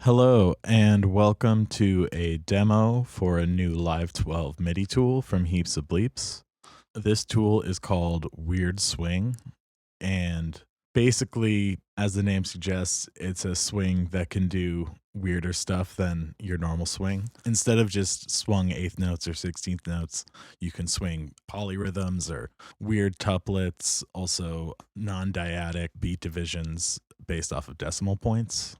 Hello and welcome to a demo for a new Live 12 MIDI tool from Heaps of Bleeps. This tool is called Weird Swing, and basically, as the name suggests, it's a swing that can do weirder stuff than your normal swing. Instead of just swung 8th notes or 16th notes, you can swing polyrhythms or weird tuplets, also non-dyadic beat divisions based off of decimal points.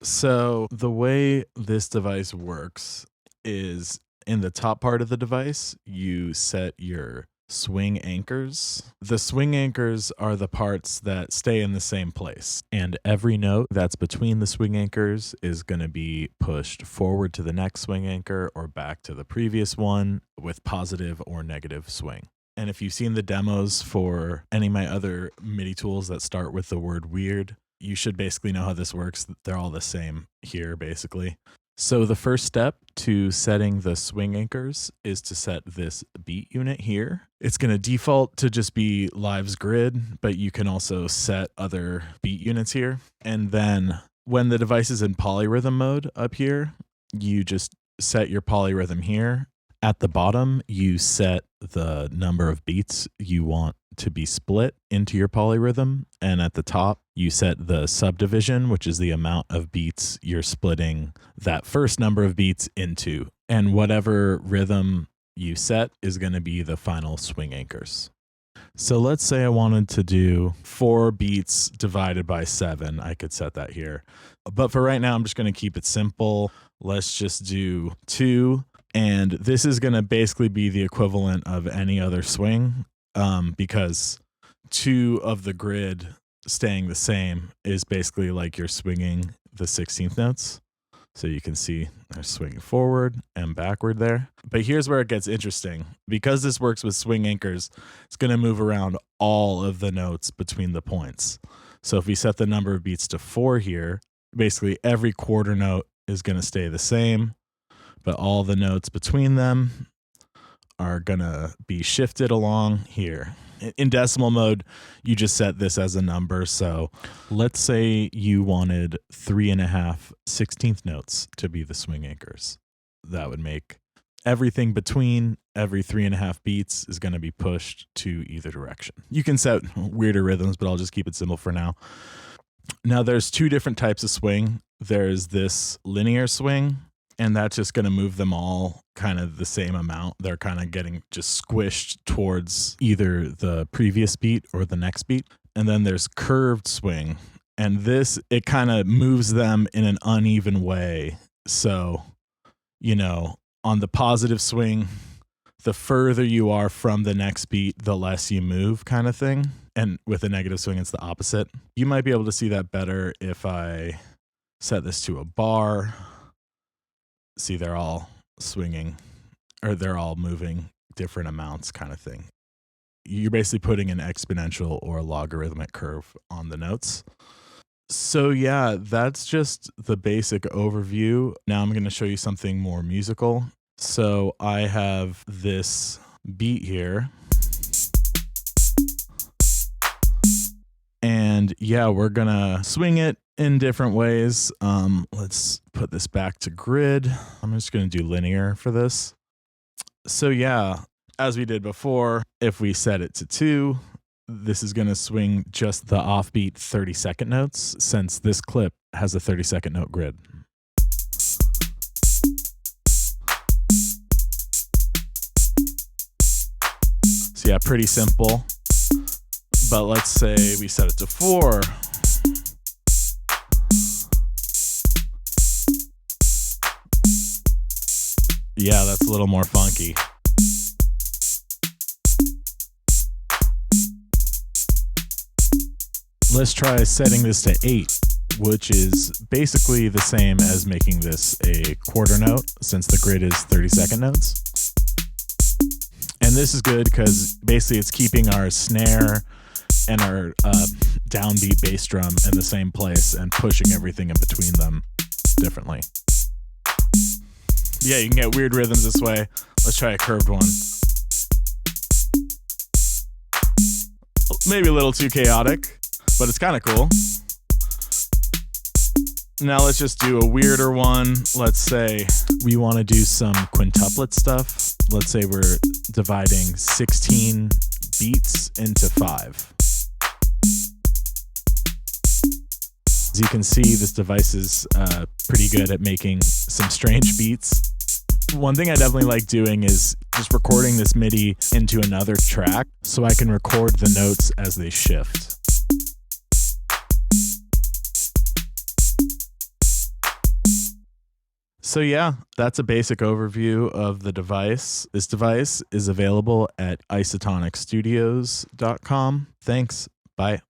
So the way this device works is in the top part of the device, you set your swing anchors. The swing anchors are the parts that stay in the same place, and every note that's between the swing anchors is going to be pushed forward to the next swing anchor or back to the previous one with positive or negative swing. And if you've seen the demos for any of my other MIDI tools that start with the word weird, you should basically know how this works. They're all the same here, basically. So the first step to setting the swing anchors is to set this beat unit here. It's going to default to just be Live's grid, but you can also set other beat units here. And then when the device is in polyrhythm mode up here, you just set your polyrhythm here. At the bottom, you set the number of beats you want to be split into your polyrhythm. And at the top, you set the subdivision, which is the amount of beats you're splitting that first number of beats into. And whatever rhythm you set is going to be the final swing anchors. So let's say I wanted to do 4 beats divided by 7. I could set that here. But for right now, I'm just going to keep it simple. Let's just do 2. And this is going to basically be the equivalent of any other swing because 2 of the grid staying the same is basically like you're swinging the 16th notes. So you can see they're swinging forward and backward there. But here's where it gets interesting. Because this works with swing anchors, it's going to move around all of the notes between the points. So if we set the number of beats to 4 here, basically every quarter note is going to stay the same, but all the notes between them are going to be shifted along here. In decimal mode, you just set this as a number. So let's say you wanted 3.5 16th notes to be the swing anchors. That would make everything between every 3.5 beats is going to be pushed to either direction. You can set weirder rhythms, but I'll just keep it simple for now. Now there's 2 different types of swing. There's this linear swing, and that's just going to move them all kind of the same amount. They're kind of getting just squished towards either the previous beat or the next beat. And then there's curved swing. And this, it kind of moves them in an uneven way. So, you know, on the positive swing, the further you are from the next beat, the less you move kind of thing. And with a negative swing, it's the opposite. You might be able to see that better if I set this to a bar. See, they're all swinging, or they're all moving different amounts kind of thing. You're basically putting an exponential or logarithmic curve on the notes. So yeah, that's just the basic overview. Now I'm going to show you something more musical. So I have this beat here. And yeah, we're going to swing it in different ways. Let's put this back to grid. I'm just going to do linear for this. So yeah, as we did before, if we set it to 2, this is going to swing just the offbeat 30-second notes, since this clip has a 30-second note grid. So yeah, pretty simple. But let's say we set it to 4. Yeah, that's a little more funky. Let's try setting this to 8, which is basically the same as making this a quarter note, since the grid is 30-second notes. And this is good because basically it's keeping our snare and our downbeat bass drum in the same place and pushing everything in between them differently. Yeah, you can get weird rhythms this way. Let's try a curved one. Maybe a little too chaotic, but it's kind of cool. Now let's just do a weirder one. Let's say we want to do some quintuplet stuff. Let's say we're dividing 16 beats into 5. As you can see, this device is pretty good at making some strange beats. One thing I definitely like doing is just recording this MIDI into another track so I can record the notes as they shift. So yeah, that's a basic overview of the device. This device is available at isotonicstudios.com. Thanks. Bye.